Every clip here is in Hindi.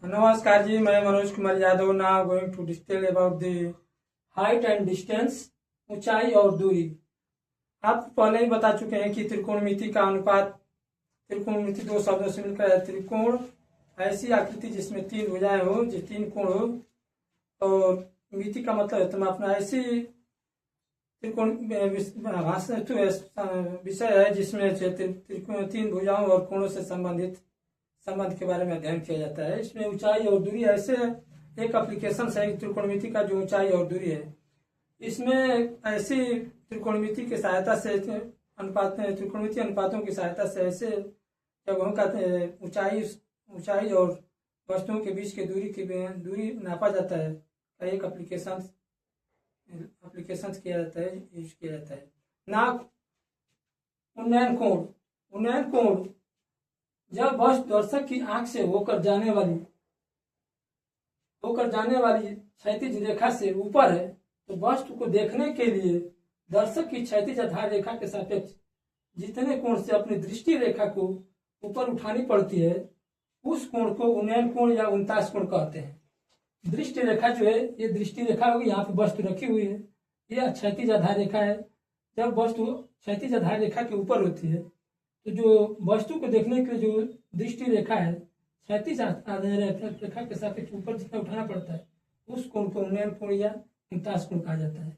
नमस्कार जी, मैं Manoj Kumar Yadav now going to discuss about the height and distance, ऊंचाई और दूरी। आप पहले ही बता चुके हैं कि त्रिकोणमिति का अनुपात, त्रिकोणमिति दो शब्दों से मिलकर है। त्रिकोण ऐसी आकृति जिसमें तीन भुजाएं हो, जो तीन कोण हो, और मिति का मतलब है तुम अपना ऐसी त्रिकोण विषय है जिसमें तीन भुजाओं और कोणों से संबंधित संबंध के बारे में अध्ययन किया जाता है। इसमें ऊंचाई और दूरी ऐसे एक एप्लीकेशन है त्रिकोणमिति का, जो ऊंचाई और दूरी है। इसमें ऐसी त्रिकोणमिति की सहायता से त्रिकोणमिति अनुपातों की सहायता से ऐसे जगहों का ऊंचाई और वस्तुओं के बीच की दूरी नापा जाता है। एक एप्लीकेशन किया जाता है, यूज किया जाता है। नाक उन्नयन कोण जब वस्तु दर्शक की आंख से होकर जाने वाली क्षैतिज रेखा से ऊपर है, तो वस्तु को देखने के लिए दर्शक की क्षैतिज आधार रेखा के सापेक्ष जितने कोण से अपनी दृष्टि रेखा को ऊपर उठानी पड़ती है, उस कोण को उन्नयन कोण या उनतास कोण कहते हैं। दृष्टि रेखा जो है, ये दृष्टि रेखा होगी, यहाँ पे वस्तु रखी हुई है, यह क्षैतिज आधार रेखा है। जब वस्तु क्षैतिज आधार रेखा के ऊपर होती है, तो जो वस्तु को देखने के लिए जो दृष्टि रेखा है, क्षैतिज आधार रेखा के सापेक्ष ऊपर जितना उठाना पड़ता है, उस कोण को उन्नयन कोण या उनतास कोण कहा जाता है।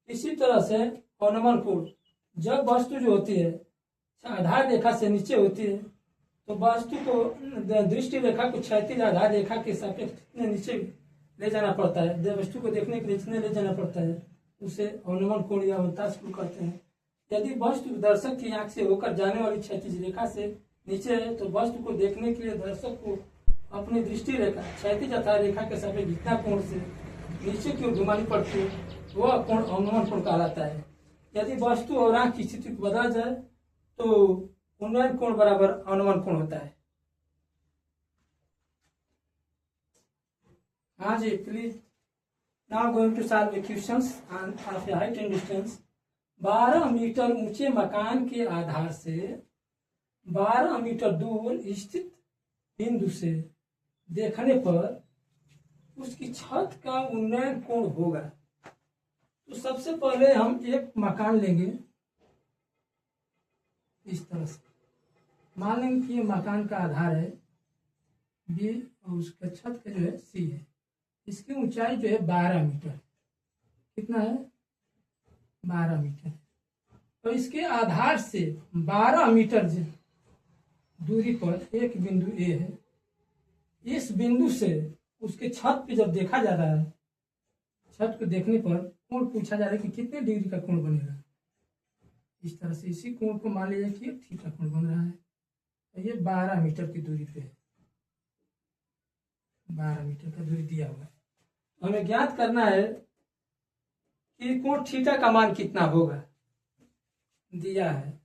इसी तरह से अवनमन कोण, जब वस्तु जो होती है आधार रेखा से नीचे होती है, तो वस्तु को दृष्टि रेखा को क्षैतिज आधार रेखा के सापेक्ष जितने नीचे ले जाना पड़ता है, वस्तु को देखने के लिए जितने ले जाना पड़ता है, उसे अवनमन कोण या उनतास कोण कहते हैं। यदि वस्तु दर्शक की आंख से होकर जाने वाली क्षैतिज रेखा से नीचे है, तो वस्तु को देखने के लिए दर्शक को अपनी दृष्टि रेखा क्षैतिज आधार रेखा के सापेक्ष जितना कोण से नीचे की ओर घुमानी पड़ती है, वह कोण अवनमन कोण कहलाता है। यदि वस्तु और आंख की स्थिति को बदला जाए, तो उन्नयन कोण बराबर अवनमन कोण होता है। हाँ जी, please now going to solve the questions of height and distance. 12 metre ऊंचे मकान के आधार से 12 मीटर दूर स्थित बिंदु से देखने पर उसकी छत का उन्नयन कोण होगा। तो सबसे पहले हम एक मकान लेंगे, इस तरह से मान लेंगे कि ये मकान का आधार है बी और उसका छत का जो है सी है। इसकी ऊंचाई जो है 12 मीटर, कितना है 12 मीटर। तो इसके आधार से 12 मीटर दूरी पर एक बिंदु ए है। इस बिंदु से उसके छत पे जब देखा जा रहा है, छत को देखने पर कोण पूछा जा रहा है कि कितने डिग्री का कोण बनेगा। इस तरह से इसी कोण को मान लीजिए कि थीटा कोण बन रहा है। तो ये 12 मीटर की दूरी पे है, 12 मीटर का दूरी दिया हुआ है। हमें ज्ञात करना है कि कोण थीटा का मान कितना होगा, दिया है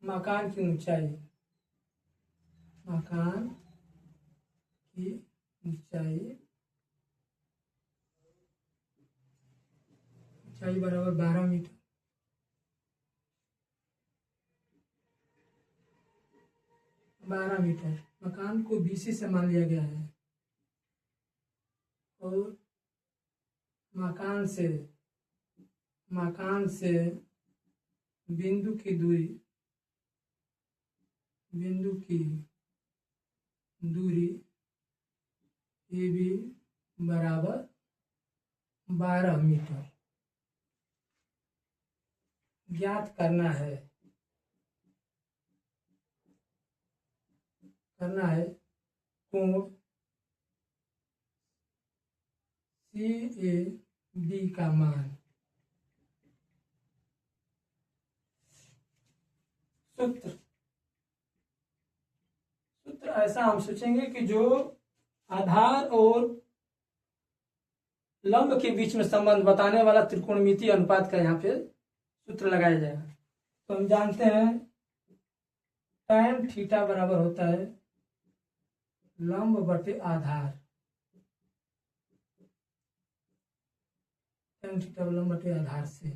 मकान की ऊंचाई, ऊंचाई बराबर 12 मीटर। मकान को BC से मान लिया गया है, और मकान से बिंदु की दूरी AB बराबर 12 मीटर ज्ञात करना है। कोण CAB का मान। सूत्र ऐसा हम सोचेंगे कि जो आधार और लंब के बीच में संबंध बताने वाला त्रिकोणमितीय अनुपात का यहाँ पे सूत्र लगाया जाएगा। तो हम जानते हैं tan थीटा बराबर होता है लंब बटे आधार, tan थीटा लंब बटे आधार से।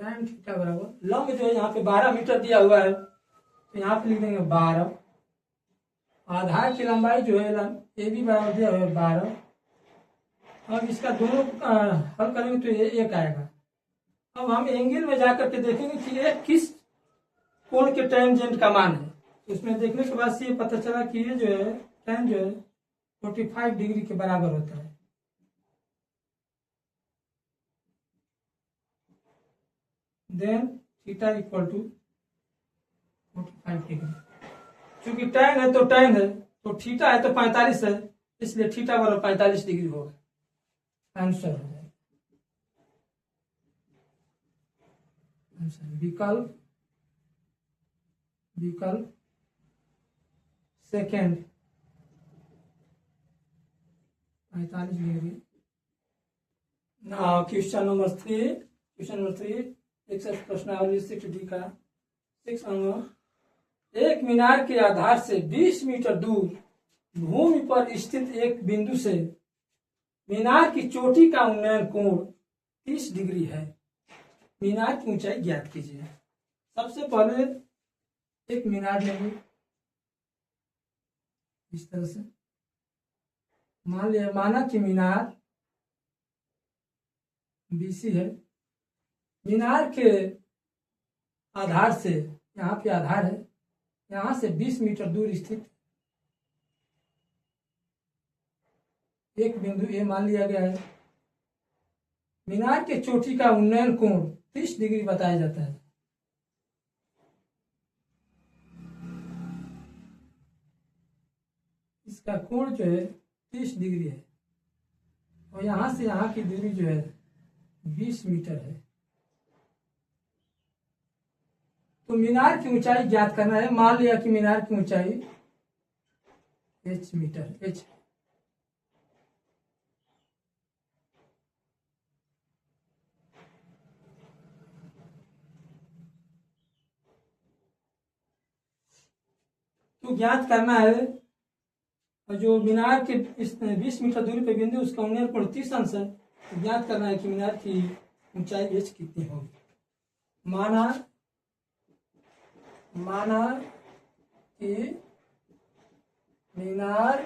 tan थीटा बराबर लंब जो है यहाँ पे 12 मीटर दिया हुआ है, तो यहाँ पे लिख देंगे 12। आधार की लंबाई जो है ए बी बराबर दिया हुआ है 12। अब इसका दोनों हल करेंगे तो ये 1 आएगा। अब हम एंगल में जाकर के देखेंगे कि ये किस कोण के टेंजेंट का मान है। तो इसमें देखने के बाद से ये पता चला कि ये जो है tan जो है 45 डिग्री के बराबर होता है। Then theta equal to 45 degree. चूंकि tan है तो tan है, तो थीटा है तो 45 है, इसलिए थीटा बराबर 45 डिग्री होगा। आंसर हो जाएगा विकल्प second 45 degree. Now question number 3 exercise प्रश्नावली 6D का 6 अंक। एक मीनार के आधार से 20 मीटर दूर भूमि पर स्थित एक बिंदु से मीनार की चोटी का उन्नयन कोण 30 डिग्री है। मीनार की ऊंचाई ज्ञात कीजिए। सबसे पहले एक मीनार लेंगे इस तरह से, माना कि मीनार BC है। मीनार के आधार से, यहाँ पे आधार है, यहाँ से 20 मीटर दूर स्थित एक बिंदु ए मान लिया गया है। मीनार के चोटी का उन्नयन कोण 30 डिग्री बताया जाता है। इसका कोण जो है 30 डिग्री है और यहाँ से यहाँ की दूरी जो है 20 मीटर है। तो मीनार की ऊंचाई ज्ञात करना है। मान लिया कि मीनार की ऊंचाई h मीटर h। तो ज्ञात करना है, और जो मीनार के इस 20 मीटर दूरी पे बिंदु उसका उन्नयन कोण 30 अंश है। तो ज्ञात करना है कि मीनार की ऊंचाई h कितनी होगी। माना कि मीनार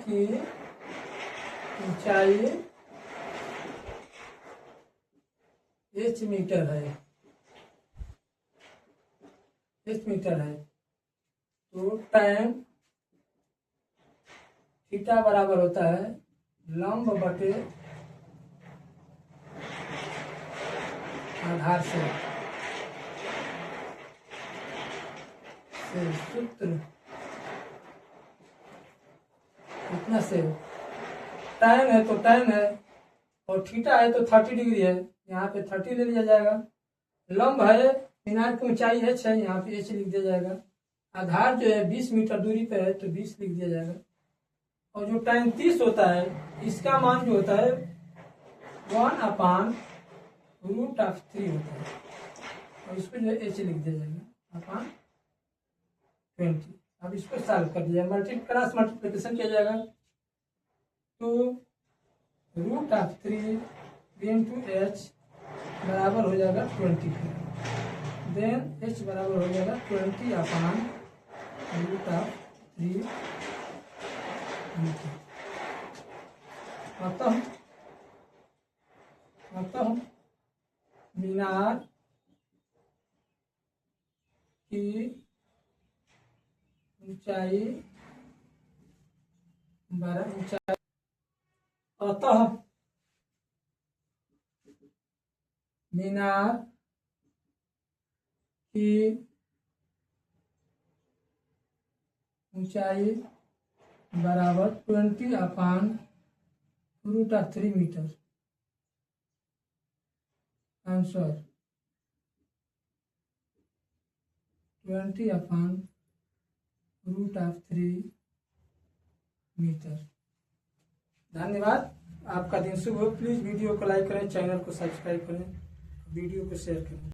की ऊंचाई h मीटर है, तो tan थीटा बराबर होता है लंब बटे आधार से सूत्र इतना से। tan है तो tan है और थीटा है तो 30 डिग्री है, यहाँ पे 30 ले लिया जाएगा। लंब है, मीनार की ऊंचाई h है, यहाँ पे h लिख दिया जाएगा। आधार जो है 20 मीटर दूरी पे है तो 20 लिख दिया जाएगा। और जो tan 30 होता है, इसका मान जो होता है 1/√3 होता है, और इसको जो है h लिख दिया जाएगा अपॉन 20। अब इसको सॉल्व कर दिया, क्रॉस मल्टीप्लिकेशन किया जाएगा, तो √3 into h बराबर हो जाएगा 20। देन h बराबर हो जाएगा 20/√3 मीटर। अतः मीनार की ऊंचाई मीनार की ऊंचाई बराबर 20/√3 मीटर। Answer 20/√3 metre. धन्यवाद। आपका दिन शुभ हो। प्लीज वीडियो को लाइक करें, चैनल को सब्सक्राइब करें, वीडियो को शेयर करें।